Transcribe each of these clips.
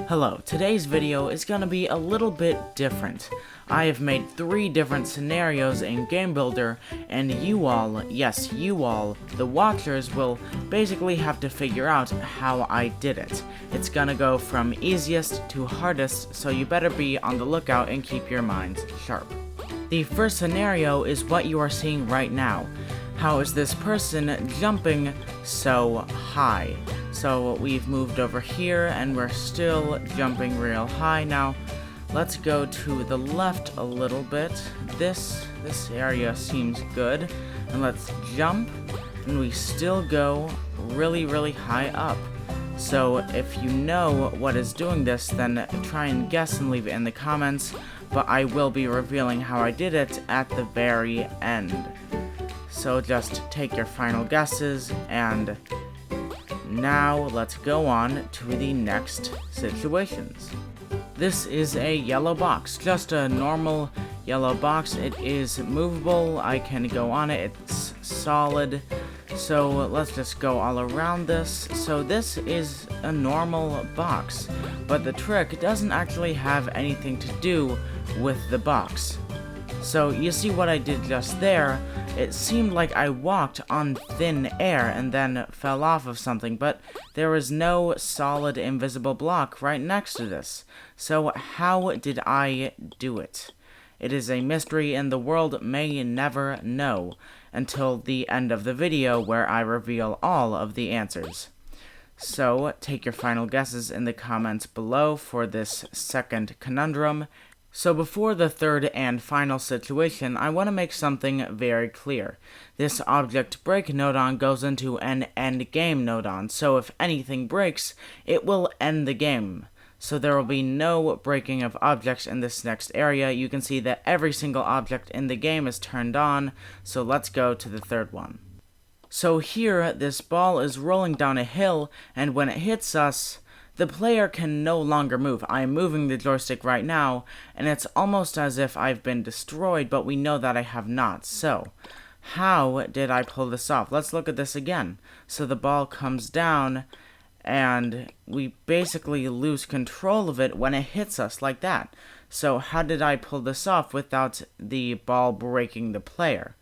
Hello, today's video is gonna be a little bit different. I have made 3 different scenarios in Game Builder, and you all, yes you all, the watchers will basically have to figure out how I did it. It's gonna go from easiest to hardest, so you better be on the lookout and keep your minds sharp. The first scenario is what you are seeing right now. How is this person jumping so high? So we've moved over here and we're still jumping real high. Now let's go to the left a little bit. This area seems good. And let's jump, and we still go really high up. So if you know what is doing this, then try and guess and leave it in the comments, but I will be revealing how I did it at the very end. So just take your final guesses, and now let's go on to the next situations. This is a yellow box, just a normal yellow box. It is movable, I can go on it, it's solid. So let's just go all around this. So this is a normal box, but the trick doesn't actually have anything to do with the box. So you see what I did just there? It seemed like I walked on thin air and then fell off of something, but there was no solid invisible block right next to this. So how did I do it? It is a mystery, and the world may never know until the end of the video, where I reveal all of the answers. So take your final guesses in the comments below for this second conundrum. So before the third and final situation, I want to make something very clear. This object break nodon goes into an end game nodon, so if anything breaks, it will end the game. So there will be no breaking of objects in this next area. You can see that every single object in the game is turned on, so let's go to the third one. So here, this ball is rolling down a hill, and when it hits us, the player can no longer move. I am moving the joystick right now, and it's almost as if I've been destroyed, but we know that I have not. So, how did I pull this off? Let's look at this again. So the ball comes down, and we basically lose control of it when it hits us like that. So how did I pull this off without the ball breaking the player?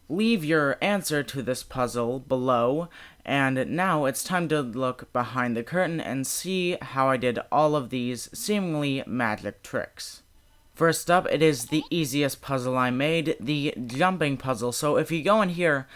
Leave your answer to this puzzle below, and now it's time to look behind the curtain and see how I did all of these seemingly magic tricks. First up, it is the easiest puzzle I made, the jumping puzzle. So if you go in here,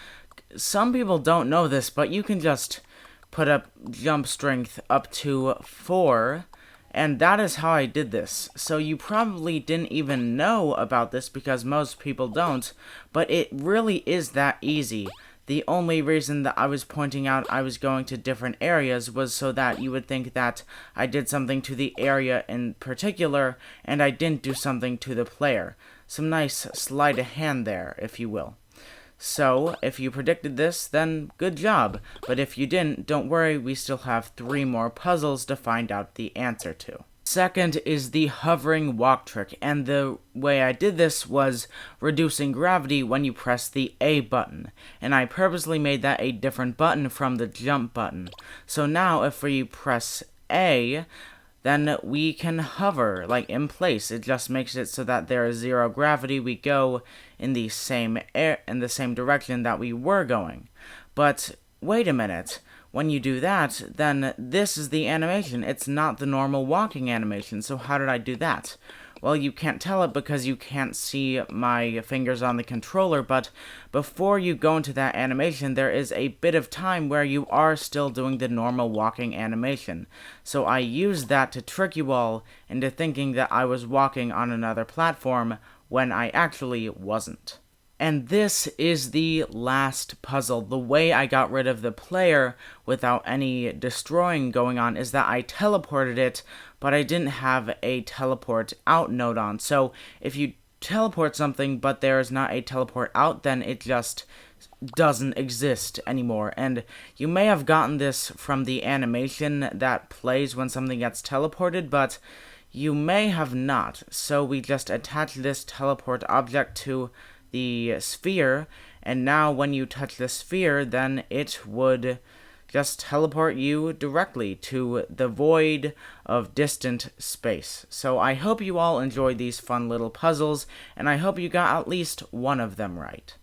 some people don't know this, but you can just put up jump strength up to 4, and that is how I did this. So you probably didn't even know about this because most people don't, but it really is that easy. The only reason that I was pointing out I was going to different areas was so that you would think that I did something to the area in particular, and I didn't do something to the player. Some nice sleight of hand there, if you will. So, if you predicted this, then good job. But if you didn't, don't worry, we still have 3 more puzzles to find out the answer to. Second is the hovering walk trick, and the way I did this was reducing gravity when you press the A button, and I purposely made that a different button from the jump button. So now if we press A, then we can hover, like, in place. It just makes it so that there is 0 gravity. We go in the same direction that we were going. But wait a minute. When you do that, then this is the animation. It's not the normal walking animation. So how did I do that? Well, you can't tell it because you can't see my fingers on the controller, but before you go into that animation, there is a bit of time where you are still doing the normal walking animation. So I used that to trick you all into thinking that I was walking on another platform when I actually wasn't. And this is the last puzzle. The way I got rid of the player without any destroying going on is that I teleported it, but I didn't have a teleport out nodon. So if you teleport something but there is not a teleport out, then it just doesn't exist anymore. And you may have gotten this from the animation that plays when something gets teleported, but you may have not. So we just attach this teleport object to the sphere, and now when you touch the sphere, then it would just teleport you directly to the void of distant space. So I hope you all enjoyed these fun little puzzles, and I hope you got at least one of them right.